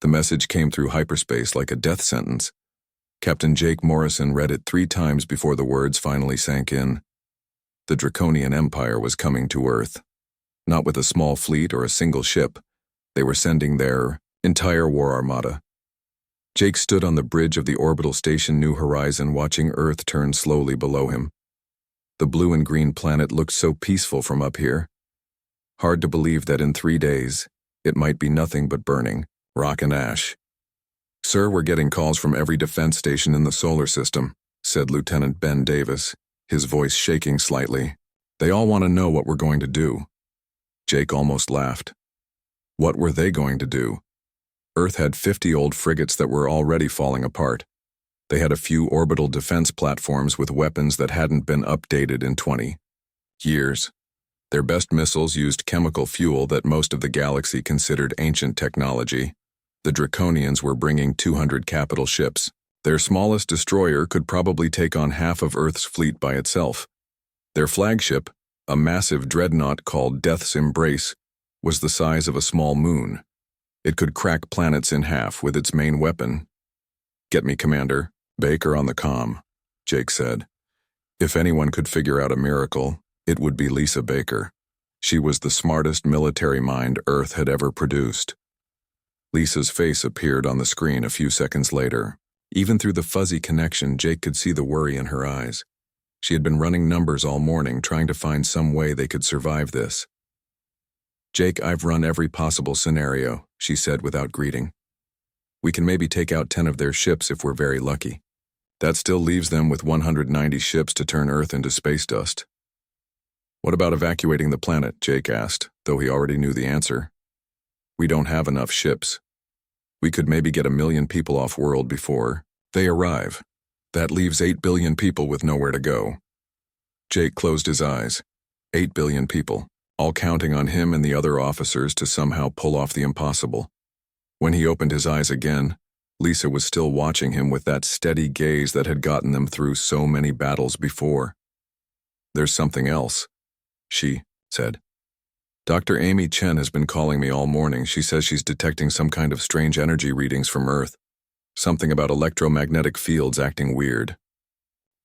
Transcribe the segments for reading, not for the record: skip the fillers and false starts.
The message came through hyperspace like a death sentence. Captain Jake Morrison read it 3 times before the words finally sank in. The Draconian Empire was coming to Earth. Not with a small fleet or a single ship. They were sending their entire war armada. Jake stood on the bridge of the orbital station New Horizon, watching Earth turn slowly below him. The blue and green planet looked so peaceful from up here. Hard to believe that in 3 days, it might be nothing but burning, rock and ash. "Sir, we're getting calls from every defense station in the solar system," said Lieutenant Ben Davis, his voice shaking slightly. "They all want to know what we're going to do." Jake almost laughed. What were they going to do? Earth had 50 old frigates that were already falling apart. They had a few orbital defense platforms with weapons that hadn't been updated in 20 years. Their best missiles used chemical fuel that most of the galaxy considered ancient technology. The Draconians were bringing 200 capital ships. Their smallest destroyer could probably take on half of Earth's fleet by itself. Their flagship, a massive dreadnought called Death's Embrace, was the size of a small moon. It could crack planets in half with its main weapon. "Get me, Commander. Baker on the comm," Jake said. If anyone could figure out a miracle, it would be Lisa Baker. She was the smartest military mind Earth had ever produced. Lisa's face appeared on the screen a few seconds later. Even through the fuzzy connection, Jake could see the worry in her eyes. She had been running numbers all morning, trying to find some way they could survive this. "Jake, I've run every possible scenario," she said without greeting. "We can maybe take out 10 of their ships if we're very lucky. That still leaves them with 190 ships to turn Earth into space dust." "What about evacuating the planet?" Jake asked, though he already knew the answer. "We don't have enough ships. We could maybe get 1 million people off-world before they arrive. That leaves 8 billion people with nowhere to go." Jake closed his eyes. 8 billion people, all counting on him and the other officers to somehow pull off the impossible. When he opened his eyes again, Lisa was still watching him with that steady gaze that had gotten them through so many battles before. "There's something else," she said. "Dr. Amy Chen has been calling me all morning. She says she's detecting some kind of strange energy readings from Earth. Something about electromagnetic fields acting weird."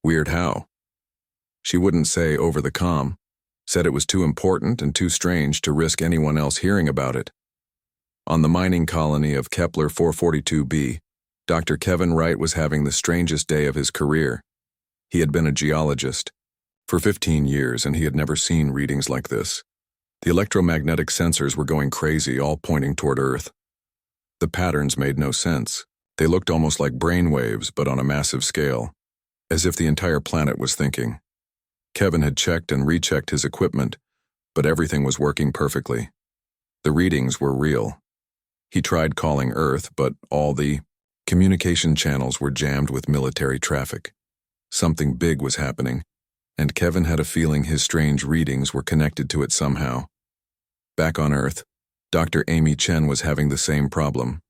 "Weird how?" "She wouldn't say over the comm. Said it was too important and too strange to risk anyone else hearing about it." On the mining colony of Kepler 442b, Dr. Kevin Wright was having the strangest day of his career. He had been a geologist for 15 years, and he had never seen readings like this. The electromagnetic sensors were going crazy, all pointing toward Earth. The patterns made no sense. They looked almost like brainwaves, but on a massive scale, as if the entire planet was thinking. Kevin had checked and rechecked his equipment, but everything was working perfectly. The readings were real. He tried calling Earth, but all the communication channels were jammed with military traffic. Something big was happening, and Kevin had a feeling his strange readings were connected to it somehow. Back on Earth, Dr. Amy Chen was having the same problem.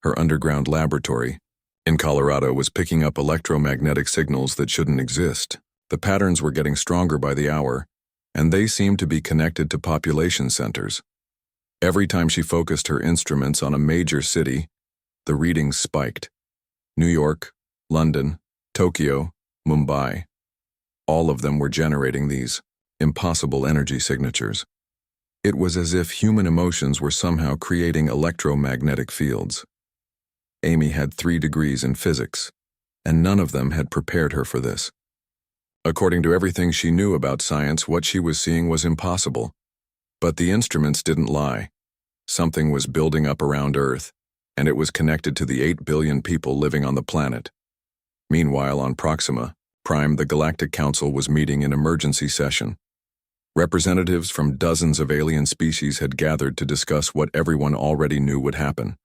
Her underground laboratory in Colorado was picking up electromagnetic signals that shouldn't exist. The patterns were getting stronger by the hour, and they seemed to be connected to population centers. Every time she focused her instruments on a major city, the readings spiked. New York, London, Tokyo, Mumbai. All of them were generating these impossible energy signatures. It was as if human emotions were somehow creating electromagnetic fields. Amy had 3 degrees in physics, and none of them had prepared her for this. According to everything she knew about science, what she was seeing was impossible. But the instruments didn't lie. Something was building up around Earth, and it was connected to the 8 billion people living on the planet. Meanwhile, on Proxima Prime, the Galactic Council was meeting in emergency session. Representatives from dozens of alien species had gathered to discuss what everyone already knew would happen.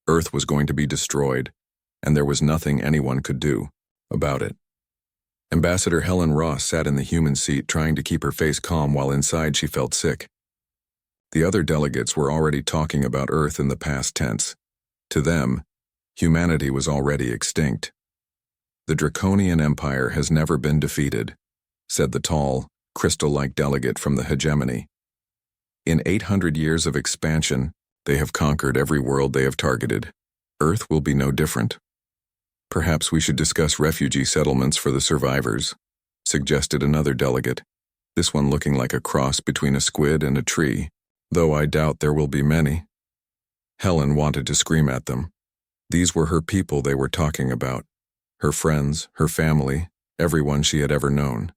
Earth was going to be destroyed, and there was nothing anyone could do about it. Ambassador Helen Ross sat in the human seat, trying to keep her face calm while inside she felt sick. The other delegates were already talking about Earth in the past tense. To them, humanity was already extinct. "The Draconian Empire has never been defeated," said the tall, crystal-like delegate from the hegemony. "In 800 years of expansion, they have conquered every world they have targeted. Earth will be no different. Perhaps we should discuss refugee settlements for the survivors, suggested another delegate, this one looking like a cross between a squid and a tree, though I doubt there will be many. Helen wanted to scream at them. These were her people they were talking about, her friends, her family, everyone she had ever known.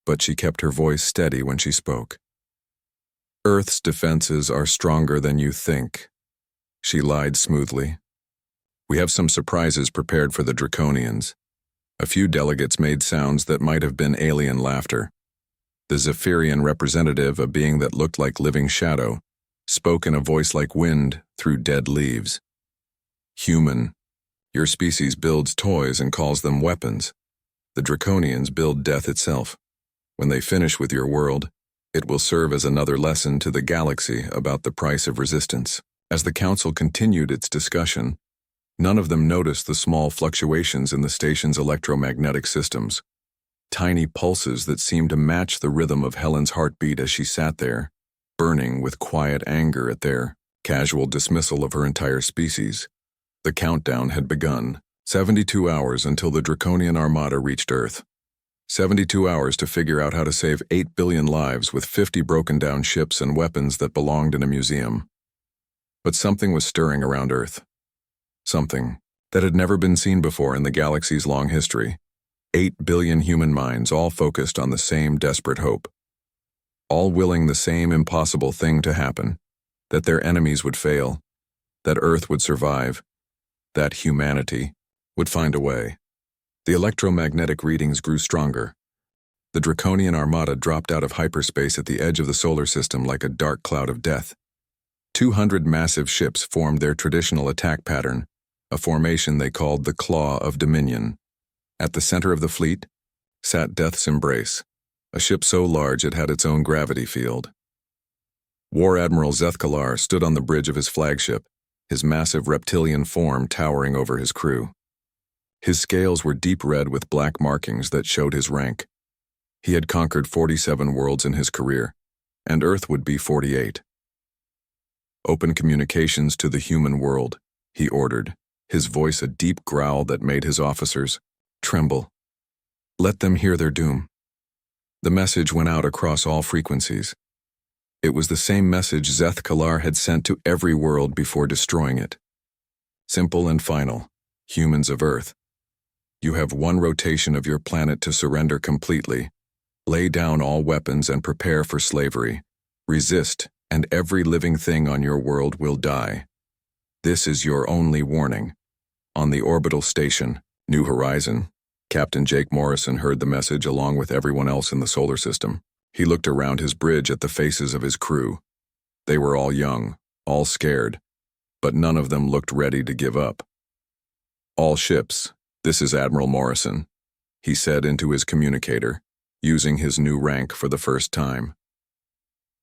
But she kept her voice steady when she spoke. Earth's defenses are stronger than you think, she lied smoothly. We have some surprises prepared for the Draconians. A few delegates made sounds that might have been alien laughter. The Zephyrian representative, a being that looked like living shadow, spoke in a voice like wind through dead leaves. Human, your species builds toys and calls them weapons. The Draconians build death itself. When they finish with your world, it will serve as another lesson to the galaxy about the price of resistance. As the council continued its discussion, none of them noticed the small fluctuations in the station's electromagnetic systems, tiny pulses that seemed to match the rhythm of Helen's heartbeat as she sat there, burning with quiet anger at their casual dismissal of her entire species. The countdown had begun, 72 hours until the Draconian Armada reached Earth. 72 hours to figure out how to save 8 billion lives with 50 broken-down ships and weapons that belonged in a museum. But something was stirring around Earth. Something that had never been seen before in the galaxy's long history. 8 billion human minds all focused on the same desperate hope. All willing the same impossible thing to happen, that their enemies would fail, that Earth would survive, that humanity would find a way. The electromagnetic readings grew stronger. The Draconian Armada dropped out of hyperspace at the edge of the solar system like a dark cloud of death. 200 massive ships formed their traditional attack pattern, a formation they called the Claw of Dominion. At the center of the fleet sat Death's Embrace, a ship so large it had its own gravity field. War Admiral Zethkalar stood on the bridge of his flagship, his massive reptilian form towering over his crew. His scales were deep red with black markings that showed his rank. He had conquered 47 worlds in his career, and Earth would be 48. Open communications to the human world, he ordered, his voice a deep growl that made his officers tremble. Let them hear their doom. The message went out across all frequencies. It was the same message Zethkalar had sent to every world before destroying it. Simple and final, humans of Earth. You have one rotation of your planet to surrender completely. Lay down all weapons and prepare for slavery. Resist, and every living thing on your world will die. This is your only warning. On the orbital station, New Horizon, Captain Jake Morrison heard the message along with everyone else in the solar system. He looked around his bridge at the faces of his crew. They were all young, all scared, but none of them looked ready to give up. All ships, this is Admiral Morrison, he said into his communicator, using his new rank for the first time.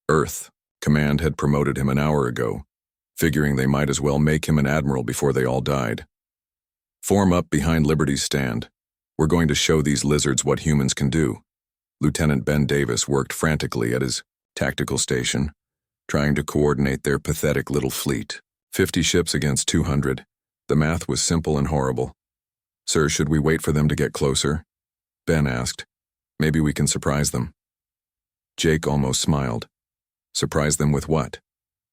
Earth, Command had promoted him an hour ago, figuring they might as well make him an admiral before they all died. Form up behind Liberty's stand. We're going to show these lizards what humans can do. Lieutenant Ben Davis worked frantically at his tactical station, trying to coordinate their pathetic little fleet. 50 ships against 200. The math was simple and horrible. Sir, should we wait for them to get closer? Ben asked. Maybe we can surprise them. Jake almost smiled. Surprise them with what?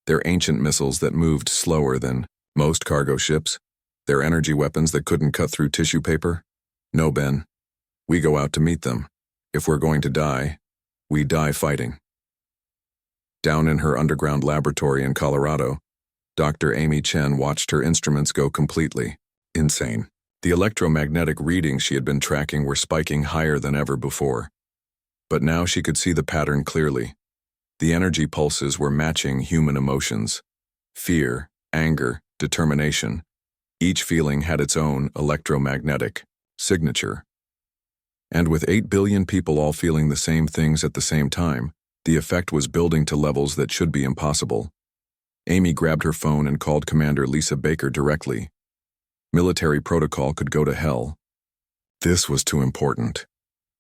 Their ancient missiles that moved slower than most cargo ships? Their energy weapons that couldn't cut through tissue paper? No, Ben. We go out to meet them. If we're going to die, we die fighting. Down in her underground laboratory in Colorado, Dr. Amy Chen watched her instruments go completely insane. The electromagnetic readings she had been tracking were spiking higher than ever before. But now she could see the pattern clearly. The energy pulses were matching human emotions. Fear, anger, determination. Each feeling had its own electromagnetic signature. And with 8 billion people all feeling the same things at the same time, the effect was building to levels that should be impossible. Amy grabbed her phone and called Commander Lisa Baker directly. Military protocol could go to hell. This was too important.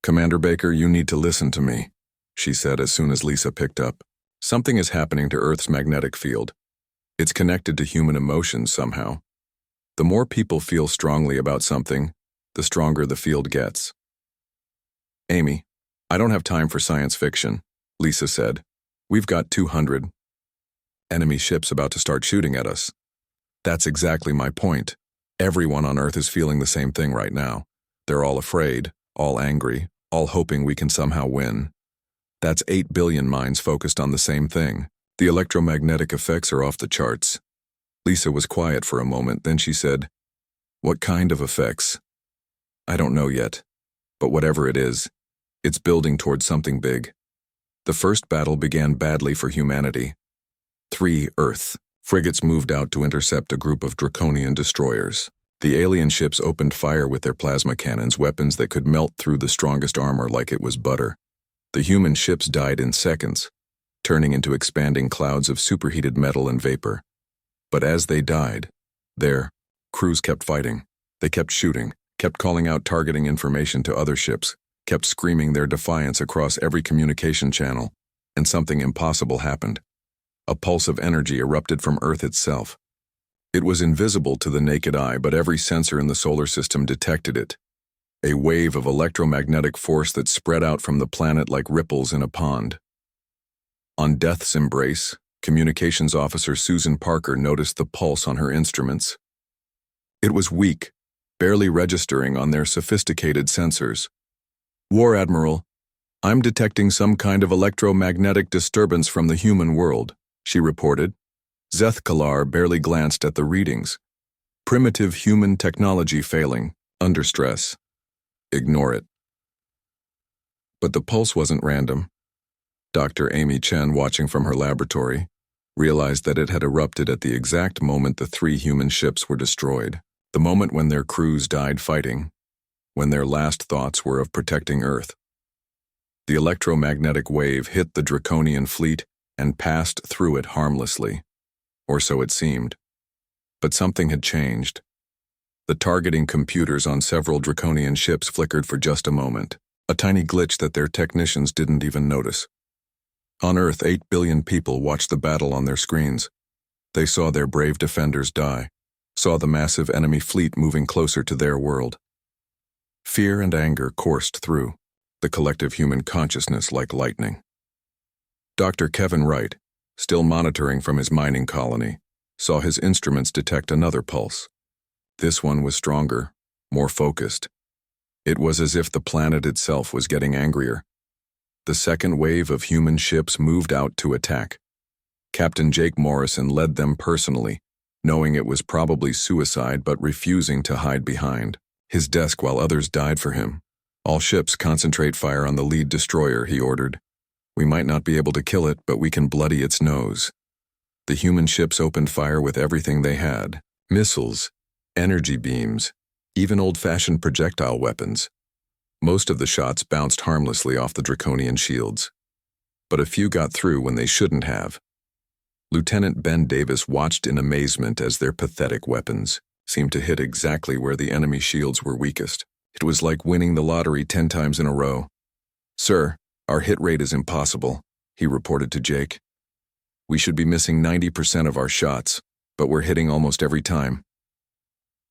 Commander Baker, you need to listen to me, she said as soon as Lisa picked up. Something is happening to Earth's magnetic field. It's connected to human emotions somehow. The more people feel strongly about something, the stronger the field gets. Amy, I don't have time for science fiction, Lisa said. We've got 200 enemy ships about to start shooting at us. That's exactly my point. Everyone on Earth is feeling the same thing right now. They're all afraid, all angry, all hoping we can somehow win. That's 8 billion minds focused on the same thing. The electromagnetic effects are off the charts. Lisa was quiet for a moment, then she said, "What kind of effects?" "I don't know yet. But whatever it is, it's building towards something big." The first battle began badly for humanity. 3 Earth frigates moved out to intercept a group of Draconian destroyers. The alien ships opened fire with their plasma cannons, weapons that could melt through the strongest armor like it was butter. The human ships died in seconds, turning into expanding clouds of superheated metal and vapor. But as they died, their crews kept fighting. They kept shooting, kept calling out targeting information to other ships, kept screaming their defiance across every communication channel, and something impossible happened. A pulse of energy erupted from Earth itself. It was invisible to the naked eye, but every sensor in the solar system detected it. A wave of electromagnetic force that spread out from the planet like ripples in a pond. On death's embrace, Communications Officer Susan Parker noticed the pulse on her instruments. It was weak, barely registering on their sophisticated sensors. "War Admiral, I'm detecting some kind of electromagnetic disturbance from the human world," she reported. Zeth Kalar barely glanced at the readings. "Primitive human technology failing, under stress. Ignore it." But the pulse wasn't random. Dr. Amy Chen, watching from her laboratory, realized that it had erupted at the exact moment the 3 human ships were destroyed, the moment when their crews died fighting, when their last thoughts were of protecting Earth. The electromagnetic wave hit the Draconian fleet and passed through it harmlessly, or so it seemed. But something had changed. The targeting computers on several Draconian ships flickered for just a moment, a tiny glitch that their technicians didn't even notice. On Earth, 8 billion people watched the battle on their screens. They saw their brave defenders die, saw the massive enemy fleet moving closer to their world. Fear and anger coursed through the collective human consciousness like lightning. Dr. Kevin Wright, still monitoring from his mining colony, saw his instruments detect another pulse. This one was stronger, more focused. It was as if the planet itself was getting angrier. The second wave of human ships moved out to attack. Captain Jake Morrison led them personally, knowing it was probably suicide but refusing to hide behind his desk while others died for him. "All ships concentrate fire on the lead destroyer," he ordered. "We might not be able to kill it, but we can bloody its nose." The human ships opened fire with everything they had: missiles, energy beams, even old-fashioned projectile weapons. Most of the shots bounced harmlessly off the Draconian shields, but a few got through when they shouldn't have. Lieutenant Ben Davis watched in amazement as their pathetic weapons seemed to hit exactly where the enemy shields were weakest. It was like winning the lottery 10 times in a row. "Sir, our hit rate is impossible," he reported to Jake. "We should be missing 90% of our shots, but we're hitting almost every time."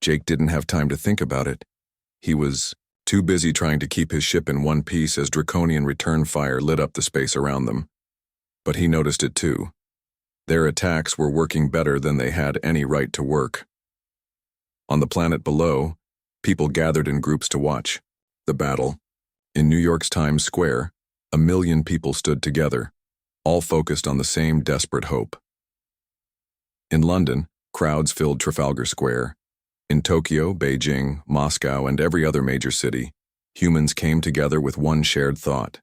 Jake didn't have time to think about it. He was too busy trying to keep his ship in one piece as Draconian return fire lit up the space around them. But he noticed it too. Their attacks were working better than they had any right to work. On the planet below, people gathered in groups to watch the battle. In New York's Times Square, 1 million people stood together, all focused on the same desperate hope. In London, crowds filled Trafalgar Square. In Tokyo, Beijing, Moscow, and every other major city, humans came together with one shared thought: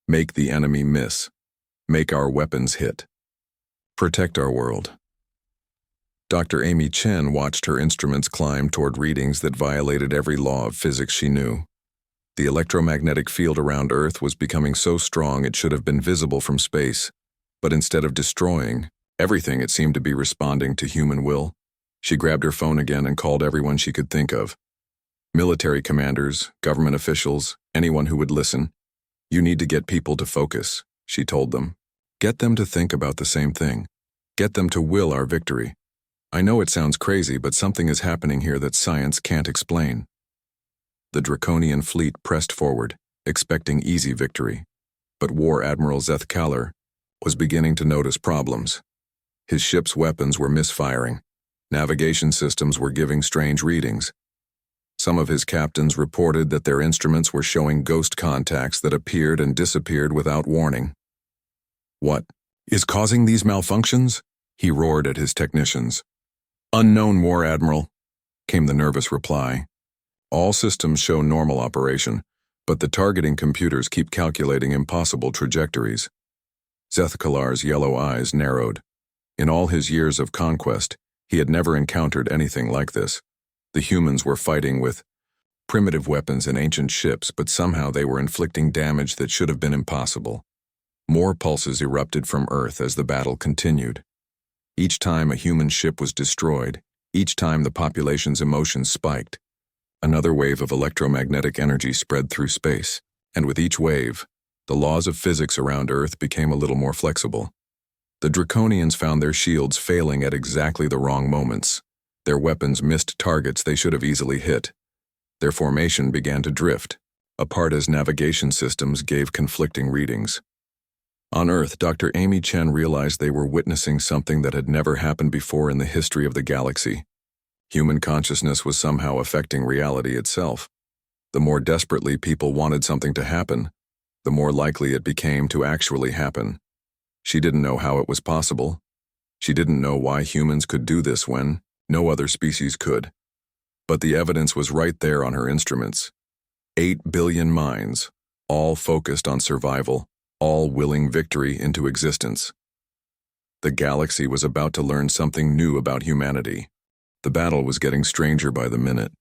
make the enemy miss, make our weapons hit, protect our world. Dr. Amy Chen watched her instruments climb toward readings that violated every law of physics she knew. The electromagnetic field around Earth was becoming so strong it should have been visible from space, but instead of destroying everything, it seemed to be responding to human will. She grabbed her phone again and called everyone she could think of. Military commanders, government officials, anyone who would listen. "You need to get people to focus," she told them. "Get them to think about the same thing. Get them to will our victory. I know it sounds crazy, but something is happening here that science can't explain. The Draconian fleet pressed forward, expecting easy victory. But War Admiral Zeth Kalar was beginning to notice problems. His ship's weapons were misfiring. Navigation systems were giving strange readings. Some of his captains reported that their instruments were showing ghost contacts that appeared and disappeared without warning. "What is causing these malfunctions?" he roared at his technicians. "Unknown, War Admiral," came the nervous reply. "All systems show normal operation, but the targeting computers keep calculating impossible trajectories." Zeth Kalar's yellow eyes narrowed. In all his years of conquest, he had never encountered anything like this. The humans were fighting with primitive weapons and ancient ships, but somehow they were inflicting damage that should have been impossible. More pulses erupted from Earth as the battle continued. Each time a human ship was destroyed, each time the population's emotions spiked. Another wave of electromagnetic energy spread through space, and with each wave, the laws of physics around Earth became a little more flexible. The Draconians found their shields failing at exactly the wrong moments. Their weapons missed targets they should have easily hit. Their formation began to drift, apart as navigation systems gave conflicting readings. On Earth, Dr. Amy Chen realized they were witnessing something that had never happened before in the history of the galaxy. Human consciousness was somehow affecting reality itself. The more desperately people wanted something to happen, the more likely it became to actually happen. She didn't know how it was possible. She didn't know why humans could do this when no other species could. But the evidence was right there on her instruments. 8 billion minds, all focused on survival, all willing victory into existence. The galaxy was about to learn something new about humanity. The battle was getting stranger by the minute.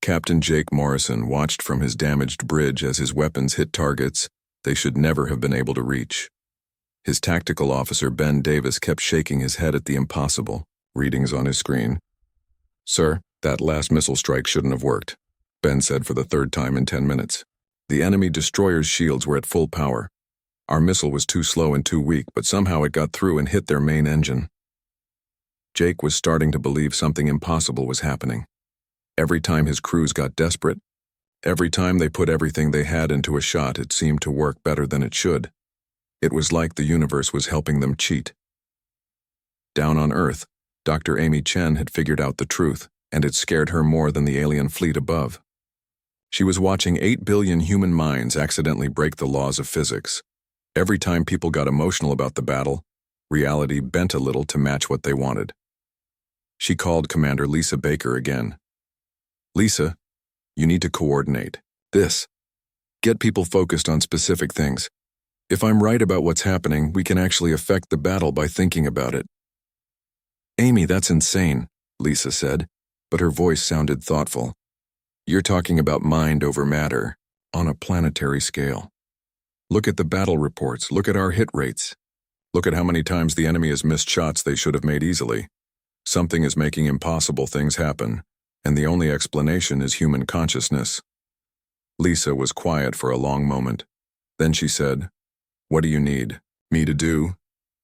Captain Jake Morrison watched from his damaged bridge as his weapons hit targets they should never have been able to reach. His tactical officer Ben Davis kept shaking his head at the impossible readings on his screen. "Sir, that last missile strike shouldn't have worked," Ben said for the third time in 10 minutes. "The enemy destroyer's shields were at full power. Our missile was too slow and too weak, but somehow it got through and hit their main engine." Jake was starting to believe something impossible was happening. Every time his crews got desperate, every time they put everything they had into a shot, it seemed to work better than it should. It was like the universe was helping them cheat. Down on Earth, Dr. Amy Chen had figured out the truth, and it scared her more than the alien fleet above. She was watching 8 billion human minds accidentally break the laws of physics. Every time people got emotional about the battle, reality bent a little to match what they wanted. She called Commander Lisa Baker again. "Lisa, you need to coordinate this. Get people focused on specific things. If I'm right about what's happening, we can actually affect the battle by thinking about it." "Amy, that's insane," Lisa said, but her voice sounded thoughtful. "You're talking about mind over matter, on a planetary scale. Look at the battle reports, look at our hit rates. Look at how many times the enemy has missed shots they should have made easily. Something is making impossible things happen, and the only explanation is human consciousness." Lisa was quiet for a long moment. Then she said, "What do you need me to do?"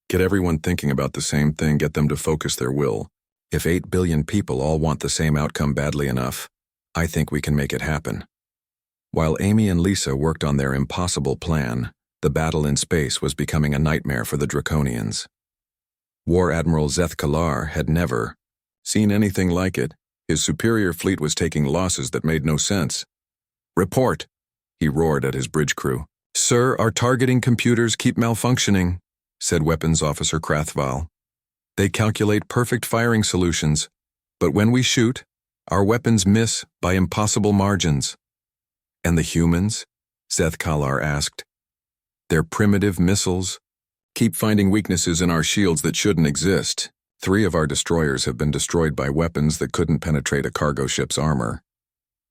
"Get everyone thinking about the same thing, get them to focus their will. If 8 billion people all want the same outcome badly enough, I think we can make it happen." While Amy and Lisa worked on their impossible plan, the battle in space was becoming a nightmare for the Draconians. War Admiral Zeth Kalar had never seen anything like it. His superior fleet was taking losses that made no sense. "Report," he roared at his bridge crew. "Sir, our targeting computers keep malfunctioning," said Weapons Officer Krathval. "They calculate perfect firing solutions, but when we shoot, our weapons miss by impossible margins." "And the humans?" Zeth Kalar asked. "Their primitive missiles keep finding weaknesses in our shields that shouldn't exist. 3 of our destroyers have been destroyed by weapons that couldn't penetrate a cargo ship's armor."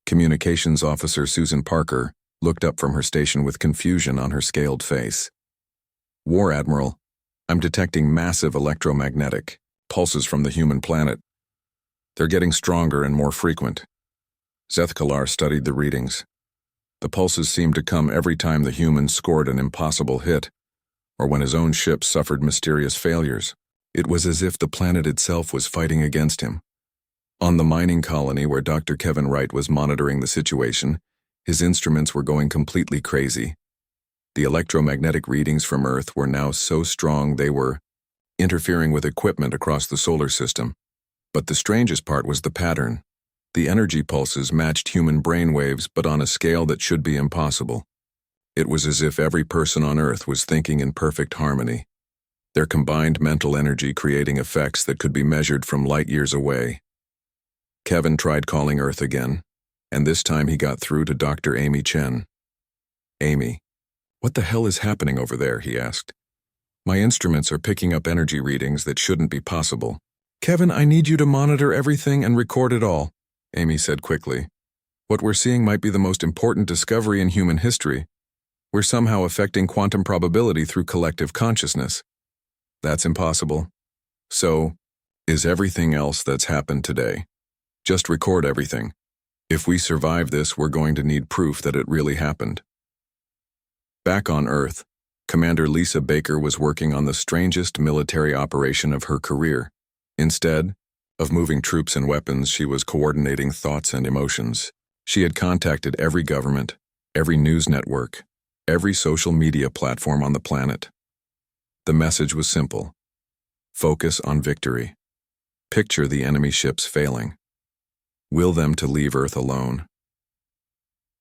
Communications Officer Susan Parker looked up from her station with confusion on her scaled face. "War Admiral, I'm detecting massive electromagnetic pulses from the human planet. They're getting stronger and more frequent." Zeth Kalar studied the readings. The pulses seemed to come every time the humans scored an impossible hit, or when his own ship suffered mysterious failures. It was as if the planet itself was fighting against him. On the mining colony where Dr. Kevin Wright was monitoring the situation, his instruments were going completely crazy. The electromagnetic readings from Earth were now so strong they were interfering with equipment across the solar system. But the strangest part was the pattern. The energy pulses matched human brainwaves, but on a scale that should be impossible. It was as if every person on Earth was thinking in perfect harmony, their combined mental energy creating effects that could be measured from light years away. Kevin tried calling Earth again, and this time he got through to Dr. Amy Chen. "Amy, what the hell is happening over there?" he asked. "My instruments are picking up energy readings that shouldn't be possible." "Kevin, I need you to monitor everything and record it all," Amy said quickly. "What we're seeing might be the most important discovery in human history. We're somehow affecting quantum probability through collective consciousness." "That's impossible." "So, is everything else that's happened today. Just record everything. If we survive this, we're going to need proof that it really happened." Back on Earth, Commander Lisa Baker was working on the strangest military operation of her career. Instead of moving troops and weapons, she was coordinating thoughts and emotions. She had contacted every government, every news network, every social media platform on the planet. The message was simple: focus on victory. Picture the enemy ships failing. Will them to leave Earth alone.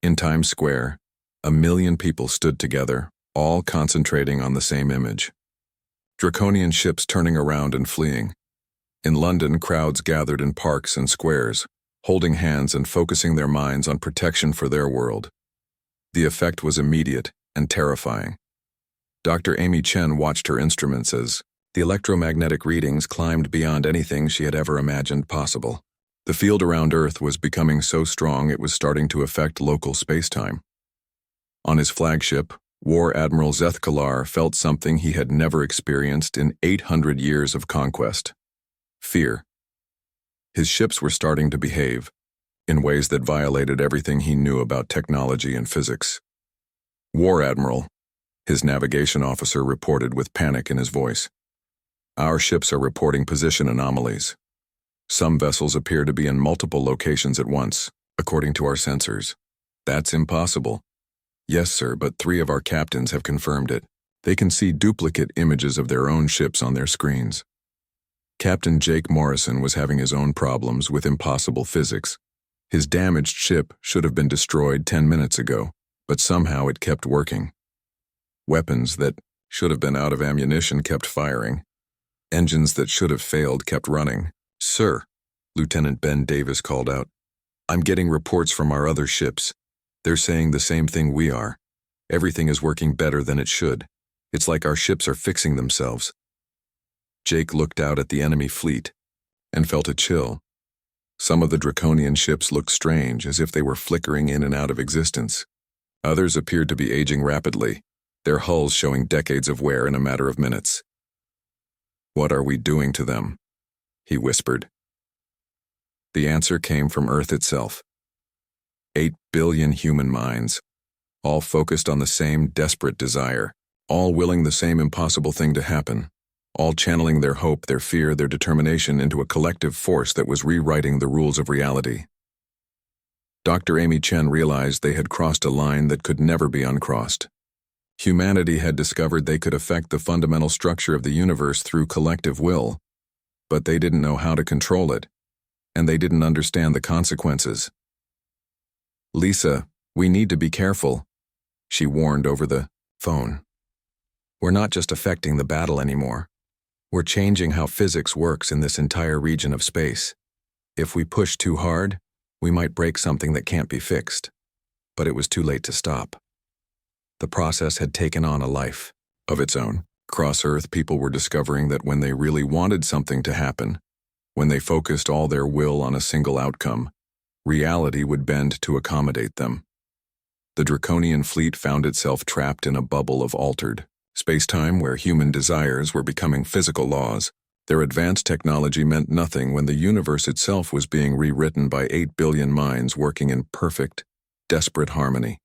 In Times Square, 1 million people stood together, all concentrating on the same image. Draconian ships turning around and fleeing. In London, crowds gathered in parks and squares, holding hands and focusing their minds on protection for their world. The effect was immediate and terrifying. Dr. Amy Chen watched her instruments as the electromagnetic readings climbed beyond anything she had ever imagined possible. The field around Earth was becoming so strong it was starting to affect local spacetime. On his flagship, War Admiral Zethkalar felt something he had never experienced in 800 years of conquest: fear. His ships were starting to behave in ways that violated everything he knew about technology and physics. "War Admiral," his navigation officer reported with panic in his voice. "Our ships are reporting position anomalies. Some vessels appear to be in multiple locations at once, according to our sensors." "That's impossible." "Yes, sir, but 3 of our captains have confirmed it. They can see duplicate images of their own ships on their screens." Captain Jake Morrison was having his own problems with impossible physics. His damaged ship should have been destroyed 10 minutes ago, but somehow it kept working. Weapons that should have been out of ammunition kept firing. Engines that should have failed kept running. "Sir," Lieutenant Ben Davis called out, "I'm getting reports from our other ships. They're saying the same thing we are. Everything is working better than it should. It's like our ships are fixing themselves." Jake looked out at the enemy fleet and felt a chill. Some of the Draconian ships looked strange, as if they were flickering in and out of existence. Others appeared to be aging rapidly, their hulls showing decades of wear in a matter of minutes. "What are we doing to them?" he whispered. The answer came from Earth itself. 8 billion human minds, all focused on the same desperate desire, all willing the same impossible thing to happen, all channeling their hope, their fear, their determination into a collective force that was rewriting the rules of reality. Dr. Amy Chen realized they had crossed a line that could never be uncrossed. Humanity had discovered they could affect the fundamental structure of the universe through collective will, but they didn't know how to control it, and they didn't understand the consequences. "Lisa, we need to be careful," she warned over the phone. "We're not just affecting the battle anymore. We're changing how physics works in this entire region of space. If we push too hard, we might break something that can't be fixed." But it was too late to stop. The process had taken on a life of its own. Across Earth, people were discovering that when they really wanted something to happen, when they focused all their will on a single outcome, reality would bend to accommodate them. The Draconian fleet found itself trapped in a bubble of altered space-time where human desires were becoming physical laws. Their advanced technology meant nothing when the universe itself was being rewritten by 8 billion minds working in perfect, desperate harmony.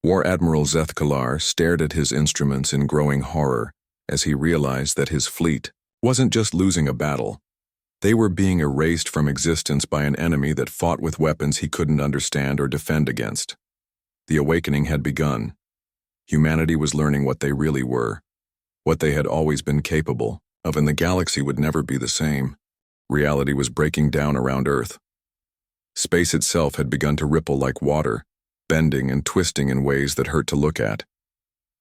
War Admiral Zethkalar stared at his instruments in growing horror as he realized that his fleet wasn't just losing a battle. They were being erased from existence by an enemy that fought with weapons he couldn't understand or defend against. The awakening had begun. Humanity was learning what they really were, what they had always been capable of, and the galaxy would never be the same. Reality was breaking down around Earth. Space itself had begun to ripple like water, bending and twisting in ways that hurt to look at.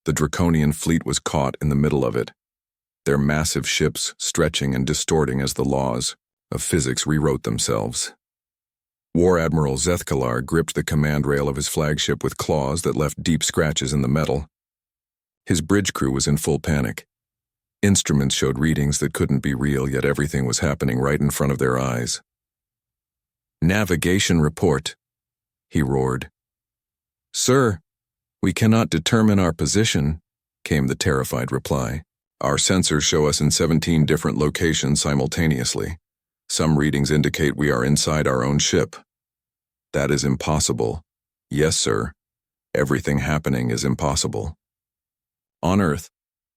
The Draconian fleet was caught in the middle of it, their massive ships stretching and distorting as the laws of physics rewrote themselves. War Admiral Zethkalar gripped the command rail of his flagship with claws that left deep scratches in the metal. His bridge crew was in full panic. Instruments showed readings that couldn't be real, yet everything was happening right in front of their eyes. "Navigation report," he roared. "Sir, we cannot determine our position," came the terrified reply. "Our sensors show us in 17 different locations simultaneously. Some readings indicate we are inside our own ship." "That is impossible." "Yes, sir. Everything happening is impossible." On Earth,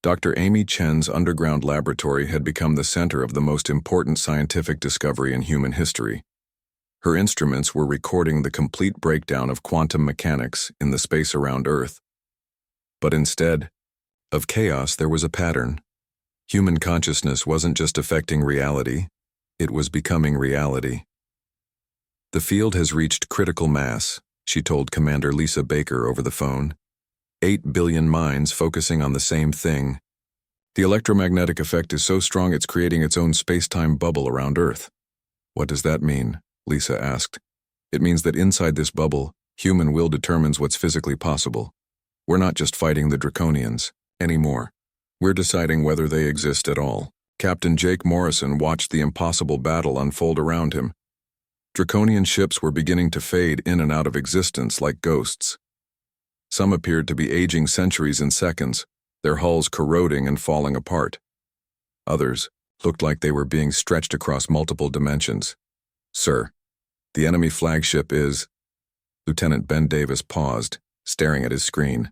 Dr. Amy Chen's underground laboratory had become the center of the most important scientific discovery in human history. Her instruments were recording the complete breakdown of quantum mechanics in the space around Earth. But instead of chaos, there was a pattern. Human consciousness wasn't just affecting reality, it was becoming reality. "The field has reached critical mass," she told Commander Lisa Baker over the phone. 8 billion minds focusing on the same thing. The electromagnetic effect is so strong it's creating its own space-time bubble around Earth. "What does that mean?" Lisa asked. "It means that inside this bubble, human will determines what's physically possible. We're not just fighting the Draconians anymore. We're deciding whether they exist at all." Captain Jake Morrison watched the impossible battle unfold around him. Draconian ships were beginning to fade in and out of existence like ghosts. Some appeared to be aging centuries in seconds, their hulls corroding and falling apart. Others looked like they were being stretched across multiple dimensions. "Sir, the enemy flagship is..." Lieutenant Ben Davis paused, staring at his screen.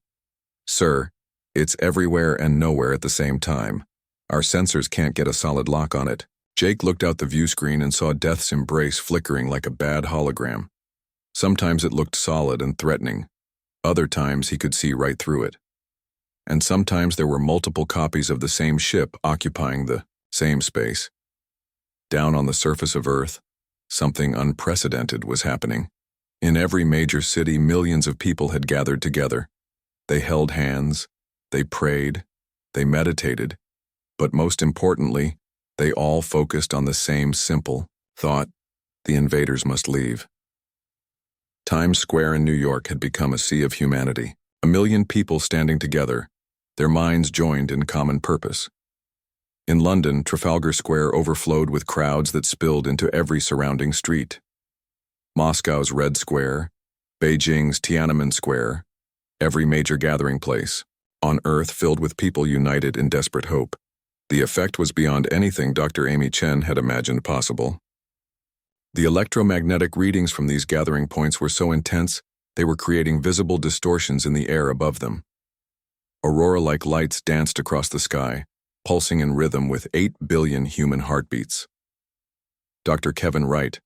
"Sir, it's everywhere and nowhere at the same time. Our sensors can't get a solid lock on it." Jake looked out the view screen and saw Death's embrace flickering like a bad hologram. Sometimes it looked solid and threatening. Other times he could see right through it. And sometimes there were multiple copies of the same ship occupying the same space. Down on the surface of Earth, something unprecedented was happening. In every major city, millions of people had gathered together. They held hands, they prayed, they meditated, but most importantly, they all focused on the same simple thought: the invaders must leave. Times Square in New York had become a sea of humanity, 1 million people standing together, their minds joined in common purpose. In London, Trafalgar Square overflowed with crowds that spilled into every surrounding street. Moscow's Red Square, Beijing's Tiananmen Square, every major gathering place, on Earth filled with people united in desperate hope. The effect was beyond anything Dr. Amy Chen had imagined possible. The electromagnetic readings from these gathering points were so intense, they were creating visible distortions in the air above them. Aurora-like lights danced across the sky, pulsing in rhythm with 8 billion human heartbeats. Dr. Kevin Wright,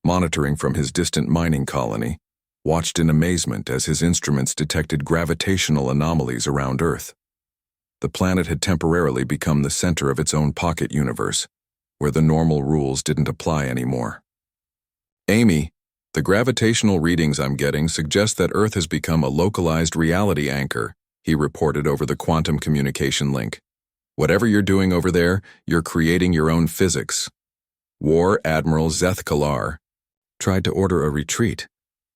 monitoring from his distant mining colony, watched in amazement as his instruments detected gravitational anomalies around Earth. The planet had temporarily become the center of its own pocket universe, where the normal rules didn't apply anymore. "Amy, the gravitational readings I'm getting suggest that Earth has become a localized reality anchor," he reported over the quantum communication link. "Whatever you're doing over there, you're creating your own physics." War Admiral Zethkalar tried to order a retreat,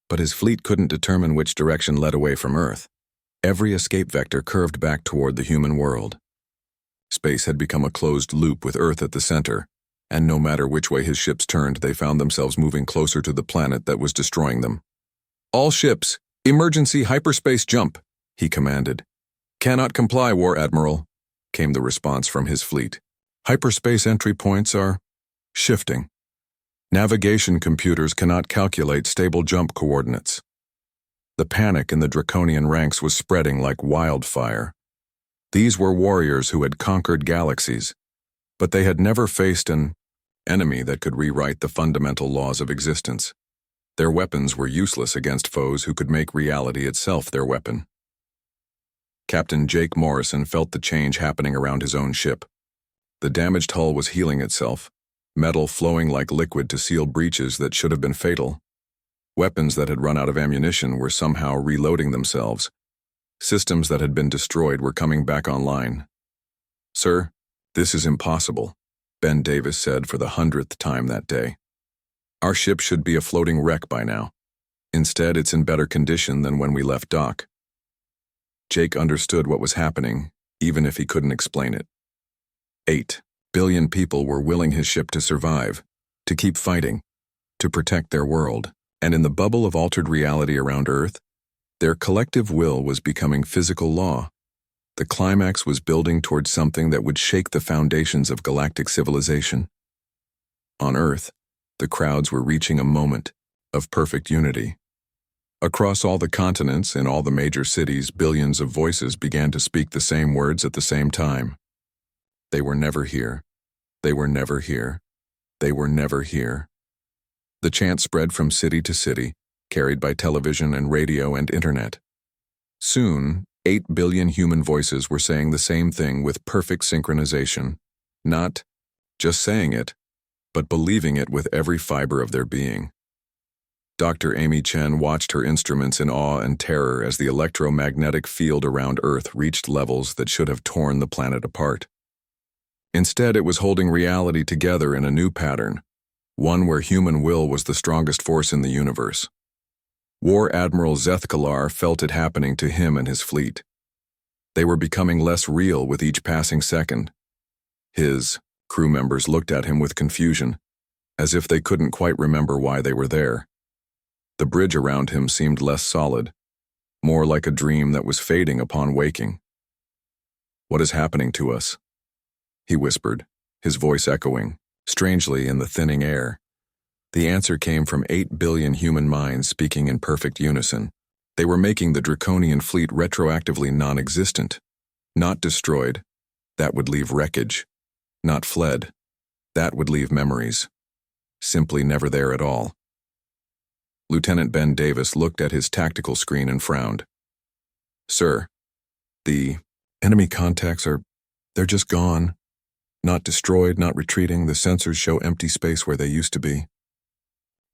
but his fleet couldn't determine which direction led away from Earth. Every escape vector curved back toward the human world. Space had become a closed loop with Earth at the center, and no matter which way his ships turned, they found themselves moving closer to the planet that was destroying them. "All ships, emergency hyperspace jump," he commanded. "Cannot comply, War Admiral," came the response from his fleet. "Hyperspace entry points are shifting. Navigation computers cannot calculate stable jump coordinates." The panic in the Draconian ranks was spreading like wildfire. These were warriors who had conquered galaxies, but they had never faced an enemy that could rewrite the fundamental laws of existence. Their weapons were useless against foes who could make reality itself their weapon. Captain Jake Morrison felt the change happening around his own ship. The damaged hull was healing itself, metal flowing like liquid to seal breaches that should have been fatal. Weapons that had run out of ammunition were somehow reloading themselves. Systems that had been destroyed were coming back online. "Sir, this is impossible," Ben Davis said for the 100th time that day. "Our ship should be a floating wreck by now. Instead, it's in better condition than when we left dock." Jake understood what was happening, even if he couldn't explain it. 8 billion people were willing his ship to survive, to keep fighting, to protect their world. And in the bubble of altered reality around Earth, their collective will was becoming physical law. The climax was building towards something that would shake the foundations of galactic civilization. On Earth, the crowds were reaching a moment of perfect unity. Across all the continents, in all the major cities, billions of voices began to speak the same words at the same time. They were never here. They were never here. They were never here. The chant spread from city to city, carried by television and radio and internet. Soon, 8 billion human voices were saying the same thing with perfect synchronization, not just saying it, but believing it with every fiber of their being. Dr. Amy Chen watched her instruments in awe and terror as the electromagnetic field around Earth reached levels that should have torn the planet apart. Instead, it was holding reality together in a new pattern, one where human will was the strongest force in the universe. War Admiral Zethkalar felt it happening to him and his fleet. They were becoming less real with each passing second. His crew members looked at him with confusion, as if they couldn't quite remember why they were there. The bridge around him seemed less solid, more like a dream that was fading upon waking. "What is happening to us?" he whispered, his voice echoing, strangely in the thinning air. The answer came from 8 billion human minds speaking in perfect unison. They were making the Draconian fleet retroactively non-existent. Not destroyed, that would leave wreckage. Not fled, that would leave memories. Simply never there at all. Lieutenant Ben Davis looked at his tactical screen and frowned. "Sir, the enemy contacts they're just gone. Not destroyed, not retreating. The sensors show empty space where they used to be."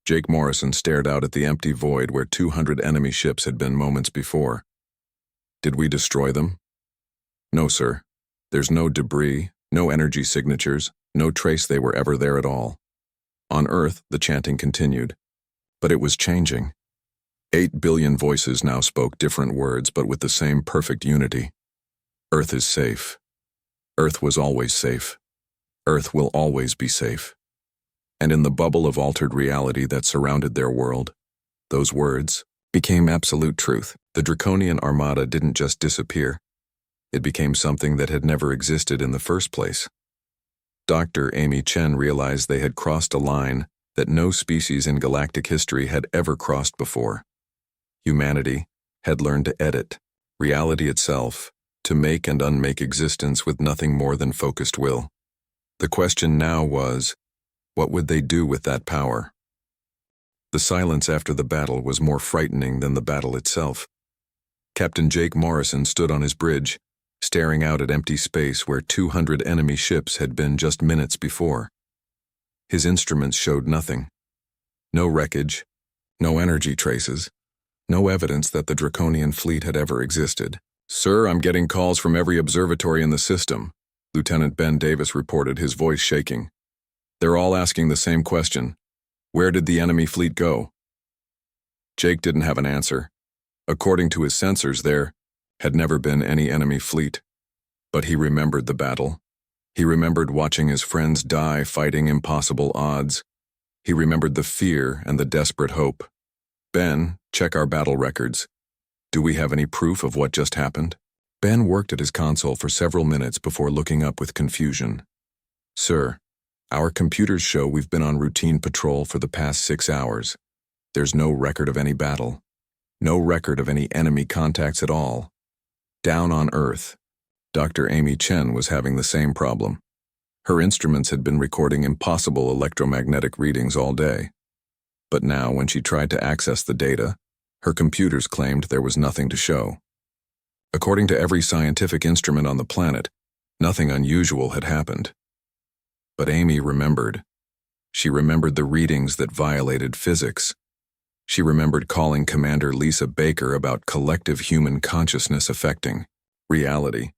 Jake Morrison stared out at the empty void where 200 enemy ships had been moments before. "Did we destroy them?" "No, sir. There's no debris, no energy signatures, no trace they were ever there at all." On Earth, the chanting continued. But it was changing. 8 billion voices now spoke different words, but with the same perfect unity. Earth is safe. Earth was always safe. Earth will always be safe. And in the bubble of altered reality that surrounded their world, those words became absolute truth. The Draconian Armada didn't just disappear. It became something that had never existed in the first place. Dr. Amy Chen realized they had crossed a line that no species in galactic history had ever crossed before. Humanity had learned to edit reality itself, to make and unmake existence with nothing more than focused will. The question now was, what would they do with that power? The silence after the battle was more frightening than the battle itself. Captain Jake Morrison stood on his bridge, staring out at empty space where 200 enemy ships had been just minutes before. His instruments showed nothing. No wreckage, no energy traces, no evidence that the Draconian fleet had ever existed. "Sir, I'm getting calls from every observatory in the system," Lieutenant Ben Davis reported, his voice shaking. "They're all asking the same question. Where did the enemy fleet go?" Jake didn't have an answer. According to his sensors, there had never been any enemy fleet. But he remembered the battle. He remembered watching his friends die fighting impossible odds. He remembered the fear and the desperate hope. "Ben, check our battle records. Do we have any proof of what just happened?" Ben worked at his console for several minutes before looking up with confusion. "Sir, our computers show we've been on routine patrol for the past 6 hours. There's no record of any battle. No record of any enemy contacts at all. Down on Earth, Dr. Amy Chen was having the same problem. Her instruments had been recording impossible electromagnetic readings all day. But now, when she tried to access the data, her computers claimed there was nothing to show. According to every scientific instrument on the planet, nothing unusual had happened. But Amy remembered. She remembered the readings that violated physics. She remembered calling Commander Lisa Baker about collective human consciousness affecting reality.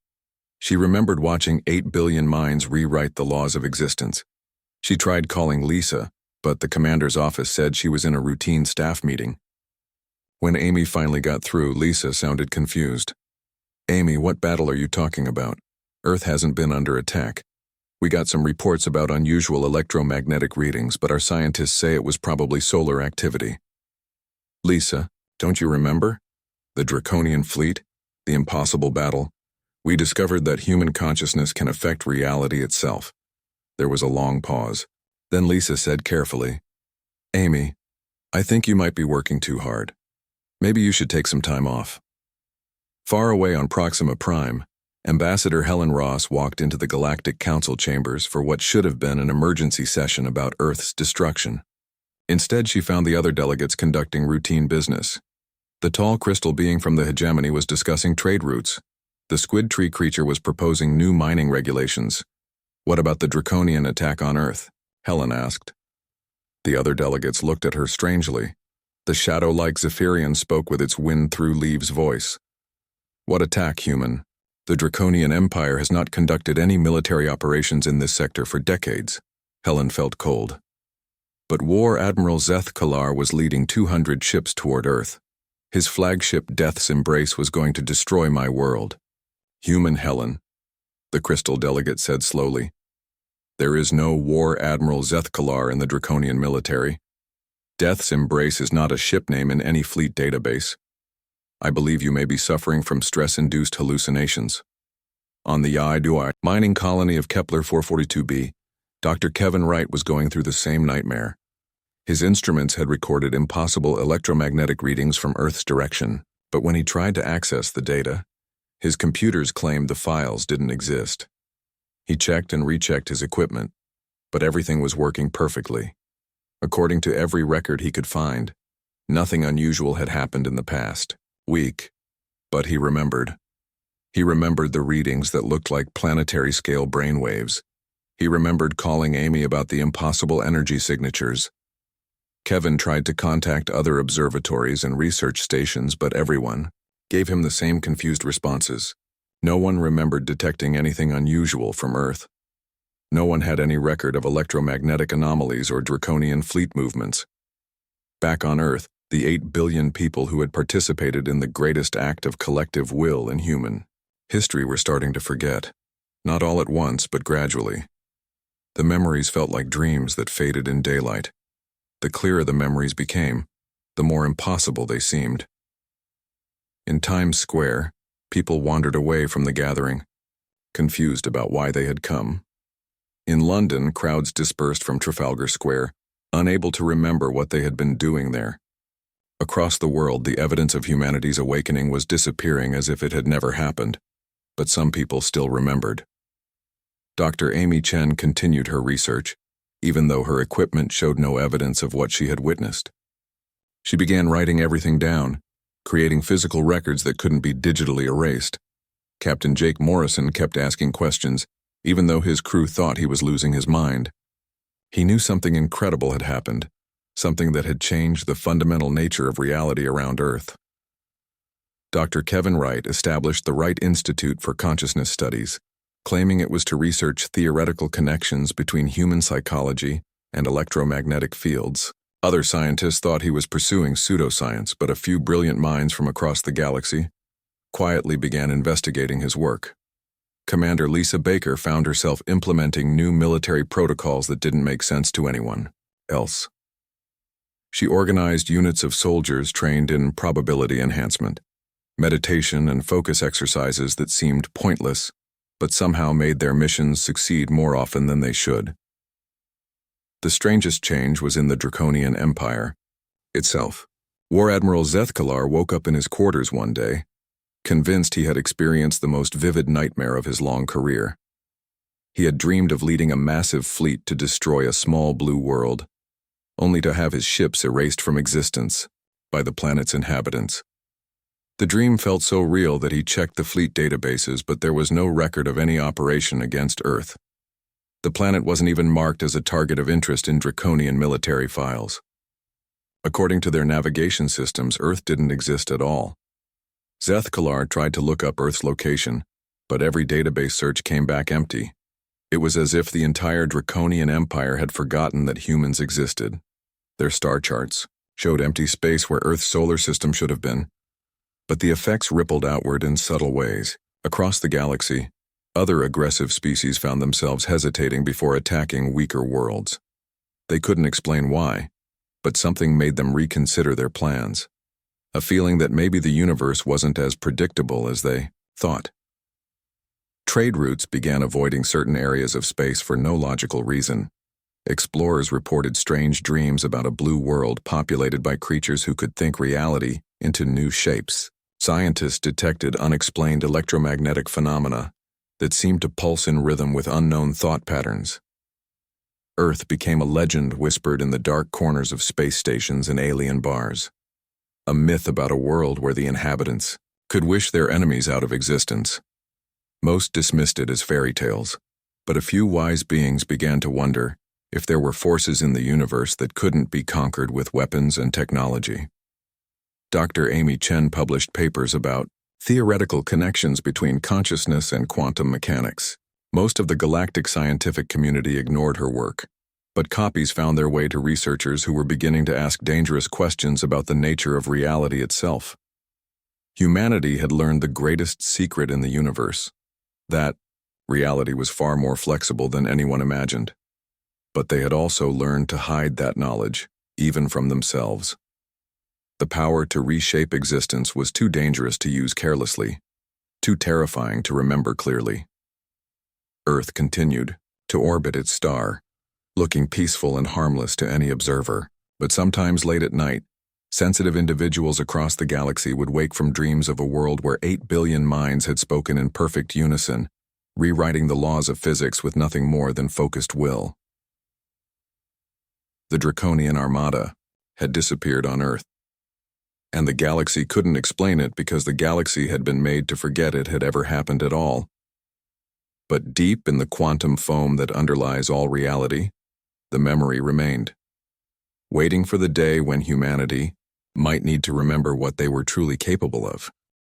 She remembered watching 8 billion minds rewrite the laws of existence. She tried calling Lisa, but the commander's office said she was in a routine staff meeting. When Amy finally got through, Lisa sounded confused. "Amy, what battle are you talking about? Earth hasn't been under attack. We got some reports about unusual electromagnetic readings, but our scientists say it was probably solar activity." "Lisa, don't you remember? The Draconian fleet? The impossible battle? We discovered that human consciousness can affect reality itself." There was a long pause. Then Lisa said carefully, "Amy, I think you might be working too hard. Maybe you should take some time off." Far away on Proxima Prime, Ambassador Helen Ross walked into the Galactic Council chambers for what should have been an emergency session about Earth's destruction. Instead, she found the other delegates conducting routine business. The tall crystal being from the hegemony was discussing trade routes. The squid tree creature was proposing new mining regulations. "What about the Draconian attack on Earth?" Helen asked. The other delegates looked at her strangely. The shadow-like Zephyrian spoke with its wind-through-leaves voice. "What attack, human? The Draconian Empire has not conducted any military operations in this sector for decades." Helen felt cold. But War Admiral Zeth Kalar was leading 200 ships toward Earth. His flagship Death's Embrace was going to destroy my world. "Human Helen," the Crystal delegate said slowly. "There is no War Admiral Zeth Kalar in the Draconian military. Death's Embrace is not a ship name in any fleet database. I believe you may be suffering from stress-induced hallucinations." On the Yai mining colony of Kepler 442b, Dr. Kevin Wright was going through the same nightmare. His instruments had recorded impossible electromagnetic readings from Earth's direction, but when he tried to access the data, his computers claimed the files didn't exist. He checked and rechecked his equipment, but everything was working perfectly. According to every record he could find, nothing unusual had happened in the past week, but he remembered. He remembered the readings that looked like planetary-scale brainwaves. He remembered calling Amy about the impossible energy signatures. Kevin tried to contact other observatories and research stations, but everyone gave him the same confused responses. No one remembered detecting anything unusual from Earth. No one had any record of electromagnetic anomalies or draconian fleet movements. Back on Earth, the 8 billion people who had participated in the greatest act of collective will in human history were starting to forget. Not all at once, but gradually. The memories felt like dreams that faded in daylight. The clearer the memories became, the more impossible they seemed. In Times Square, people wandered away from the gathering, confused about why they had come. In London, crowds dispersed from Trafalgar Square, unable to remember what they had been doing there. Across the world, the evidence of humanity's awakening was disappearing as if it had never happened, but some people still remembered. Dr. Amy Chen continued her research, even though her equipment showed no evidence of what she had witnessed. She began writing everything down, creating physical records that couldn't be digitally erased. Captain Jake Morrison kept asking questions, even though his crew thought he was losing his mind. He knew something incredible had happened, something that had changed the fundamental nature of reality around Earth. Dr. Kevin Wright established the Wright Institute for Consciousness Studies, claiming it was to research theoretical connections between human psychology and electromagnetic fields. Other scientists thought he was pursuing pseudoscience, but a few brilliant minds from across the galaxy quietly began investigating his work. Commander Lisa Baker found herself implementing new military protocols that didn't make sense to anyone else. She organized units of soldiers trained in probability enhancement, meditation and focus exercises that seemed pointless, but somehow made their missions succeed more often than they should. The strangest change was in the Draconian Empire itself. War Admiral Zeth Kalar woke up in his quarters one day, convinced he had experienced the most vivid nightmare of his long career. He had dreamed of leading a massive fleet to destroy a small blue world, only to have his ships erased from existence by the planet's inhabitants. The dream felt so real that he checked the fleet databases, but there was no record of any operation against Earth. The planet wasn't even marked as a target of interest in Draconian military files. According to their navigation systems, Earth didn't exist at all. Zethkalar tried to look up Earth's location, but every database search came back empty. It was as if the entire Draconian Empire had forgotten that humans existed. Their star charts showed empty space where Earth's solar system should have been. But the effects rippled outward in subtle ways. Across the galaxy, other aggressive species found themselves hesitating before attacking weaker worlds. They couldn't explain why, but something made them reconsider their plans. A feeling that maybe the universe wasn't as predictable as they thought. Trade routes began avoiding certain areas of space for no logical reason. Explorers reported strange dreams about a blue world populated by creatures who could think reality into new shapes. Scientists detected unexplained electromagnetic phenomena that seemed to pulse in rhythm with unknown thought patterns. Earth became a legend whispered in the dark corners of space stations and alien bars. A myth about a world where the inhabitants could wish their enemies out of existence. Most dismissed it as fairy tales, but a few wise beings began to wonder if there were forces in the universe that couldn't be conquered with weapons and technology. Dr. Amy Chen published papers about theoretical connections between consciousness and quantum mechanics. Most of the galactic scientific community ignored her work, but copies found their way to researchers who were beginning to ask dangerous questions about the nature of reality itself. Humanity had learned the greatest secret in the universe, that reality was far more flexible than anyone imagined. But they had also learned to hide that knowledge, even from themselves. The power to reshape existence was too dangerous to use carelessly, too terrifying to remember clearly. Earth continued to orbit its star, looking peaceful and harmless to any observer, but sometimes late at night, sensitive individuals across the galaxy would wake from dreams of a world where 8 billion minds had spoken in perfect unison, rewriting the laws of physics with nothing more than focused will. The Draconian Armada had disappeared on Earth, and the galaxy couldn't explain it because the galaxy had been made to forget it had ever happened at all. But deep in the quantum foam that underlies all reality, the memory remained, waiting for the day when humanity might need to remember what they were truly capable of.